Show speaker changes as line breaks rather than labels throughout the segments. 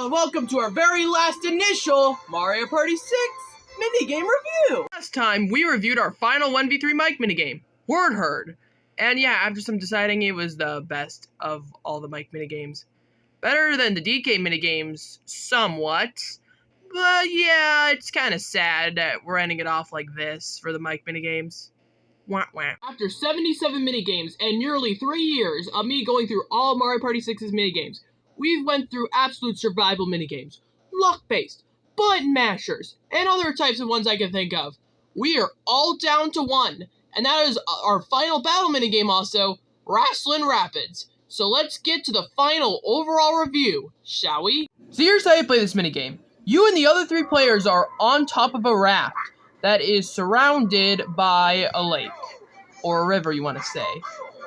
and welcome to our very last initial Mario Party 6 minigame review! Last time, we reviewed our final 1v3 mic minigame, Word Herd. And yeah, after some deciding, it was the best of all the mic minigames. Better than the DK minigames, somewhat. But yeah, it's kind of sad that we're ending it off like this for the mic minigames. Wah, wah. After 77 minigames and nearly 3 years of me going through all Mario Party 6's minigames, we've went through absolute survival minigames, luck-based, button mashers, and other types of ones I can think of. We are all down to one, and that is our final battle minigame also, Wrasslin Rapids. So let's get to the final overall review, shall we? So here's how you play this minigame. You and the other 3 players are on top of a raft that is surrounded by a lake, or a river you want to say.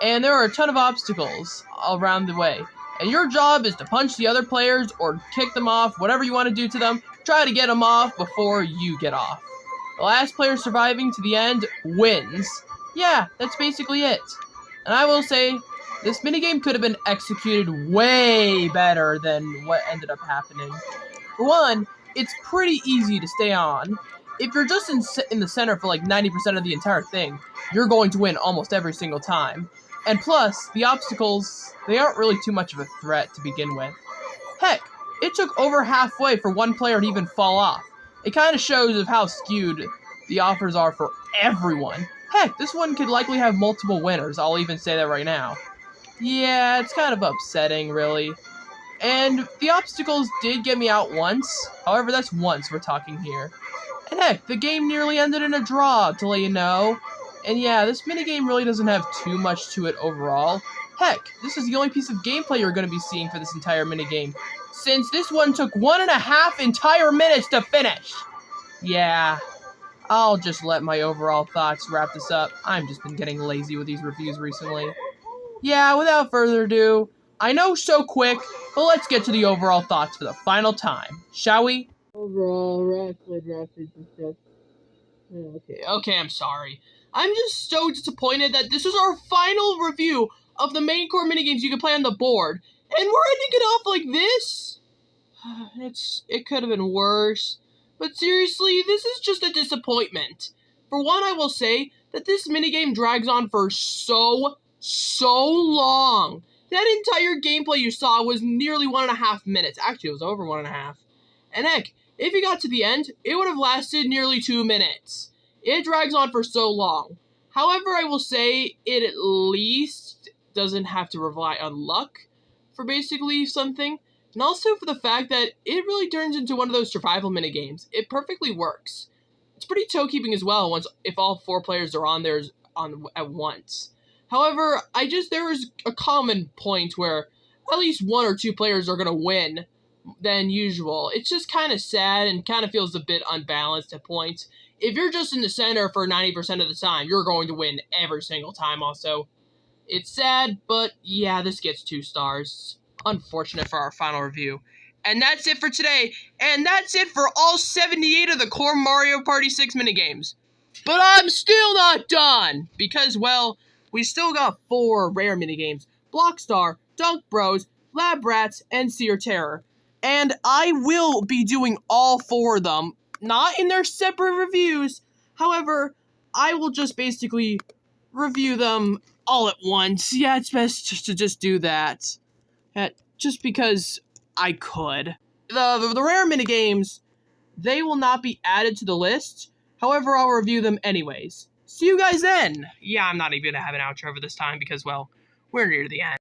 And there are a ton of obstacles around the way. And your job is to punch the other players or kick them off, whatever you want to do to them. Try to get them off before you get off. The last player surviving to the end wins. Yeah, that's basically it. And I will say, this minigame could have been executed way better than what ended up happening. For one, it's pretty easy to stay on. If you're just in the center for like 90% of the entire thing, you're going to win almost every single time. And plus, the obstacles, they aren't really too much of a threat to begin with. Heck, it took over halfway for one player to even fall off. It kind of shows of how skewed the offers are for everyone. Heck, this one could likely have multiple winners, I'll even say that right now. Yeah, it's kind of upsetting, really. And the obstacles did get me out once. However, that's once we're talking here. And heck, the game nearly ended in a draw, to let you know. And yeah, this minigame really doesn't have too much to it overall. Heck, this is the only piece of gameplay you're going to be seeing for this entire minigame, since this one took 1.5 entire minutes to finish. Yeah, I'll just let my overall thoughts wrap this up. I've just been getting lazy with these reviews recently. Yeah, without further ado, I know so quick, but let's get to the overall thoughts for the final time, shall we? Overall, Wrasslin is just... Okay, I'm sorry. I'm just so disappointed that this is our final review of the main core minigames you can play on the board, and we're ending it off like this? It could have been worse. But seriously, this is just a disappointment. For one, I will say that this minigame drags on for so long. That entire gameplay you saw was nearly 1.5 minutes. Actually, it was over 1.5. And heck, if you got to the end, it would have lasted nearly 2 minutes. It drags on for so long. However, I will say it at least doesn't have to rely on luck for basically something. And also for the fact that it really turns into one of those survival minigames. It perfectly works. It's pretty toe-keeping as well if all 4 players are on there at once. However, there is a common point where at least 1 or 2 players are going to win than usual. It's just kind of sad and kind of feels a bit unbalanced at points. If you're just in the center for 90% of the time, you're going to win every single time also. It's sad, but yeah, this gets 2 stars. Unfortunate for our final review. And that's it for today. And that's it for all 78 of the core Mario Party 6 minigames. But I'm still not done! Because, well, we still got 4 rare minigames. Blockstar, Dunk Bros, Lab Rats, and Seer Terror. And I will be doing all 4 of them. Not in their separate reviews. However, I will just basically review them all at once. Yeah, it's best just to do that. Just because I could. The rare minigames, they will not be added to the list. However, I'll review them anyways. See you guys then. Yeah, I'm not even going to have an outro for this time because, well, we're near the end.